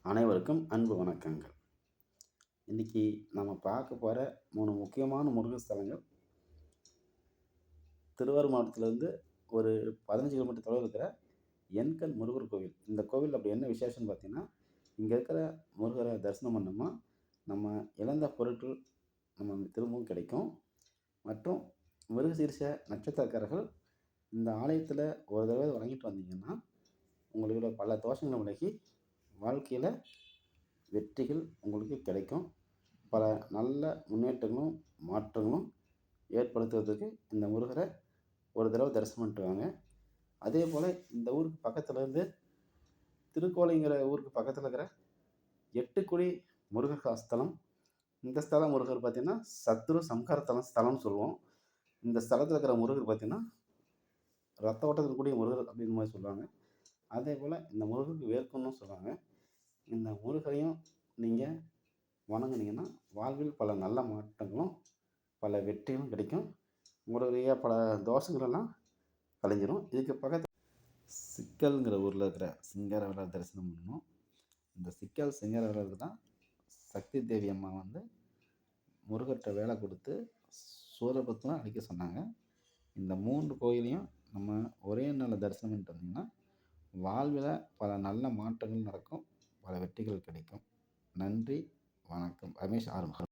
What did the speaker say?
அனைவருக்கும் அன்பு வணக்கங்கள். இன்னைக்கு நம்ம பார்க்க போற 3 முக்கியமான முருகன் ஸ்தலங்கள் திருவாரூர் மாவட்டத்திலேருந்து ஒரு 15 கிலோமீட்டர் தொலைவில இருக்கிற எண்கண் முருகர் கோவில். இந்த கோவில் அப்படி என்ன விசேஷம்னு பார்த்தீங்கன்னா, இங்க இருக்கிற முருகரை தரிசனம் பண்ணோம்னா, நம்ம இழந்த பொருட்கள் நம்ம திரும்பவும் கிடைக்கும். மற்றும் மிருகசீரிஷ நட்சத்திரக்காரர்கள் இந்த ஆலயத்தில ஒரு தடவை வணங்கிட்டு வந்தீங்கன்னா, உங்களோட பல தோஷங்களும் விலகி வாழ்க்கையில வெற்றிகள் உங்களுக்கு கிடைக்கும். பல நல்ல முன்னேற்றங்களும், மாற்றங்களும் ஏற்படுத்துவதற்கு இந்த முருகரை ஒரு தடவை தரிசனம் பண்ணிட்டு வாங்க. அதேபோல இந்த ஊருக்கு பக்கத்துல இருந்து திருக்கோலைங்கிற ஊருக்கு பக்கத்துல இருக்கிற 8 குடி முருகர் ஸ்தலம். இந்த ஸ்தலம் முருகர் பார்த்தீங்கன்னா, சத்ரு சம்ஹார ஸ்தலம்னு சொல்லுவோம். இந்த ஸ்தலத்துல இருக்கிற முருகர் பார்த்தீங்கன்னா, ரத்த ஓட்டத்தில் கூடிய முருகர் அப்படின்ற மாரி சொல்லுவாங்க. அதேபோல இந்த முருகருக்கு வேர்க்கும்னு சொல்லுவாங்க. இந்த முருகரையும் நீங்க வணங்குனீங்கன்னா, வாழ்வில் பல நல்ல மாற்றங்களும், பல வெற்றியும் கிடைக்கும். உங்களுடைய பல தோஷங்களெல்லாம் கலைஞ்சிரும். இதுக்கு பக்கத்துல சிக்கல்ங்கிற ஊர்ல இருக்கிற சிங்காரவேலர் தரிசனம் பண்ணணும். இந்த சிக்கல் சிங்காரவேலருக்கு தான் சக்தி தேவி அம்மா வந்து முருகர்ட்ட வேலை கொடுத்து சூரபத்மனை அழிக்க சொன்னாங்க. இந்த 3 கோயிலையும் நம்ம ஒரே நாள்ல தரிசனம் பண்ணிட்டு வந்தீங்கன்னா, வாழ்வில பல நல்ல மாற்றங்கள் நடக்கும். பல வெற்றிகள் கிடைக்கும். நன்றி, வணக்கம். ரமேஷ் ஆறுமுகம்.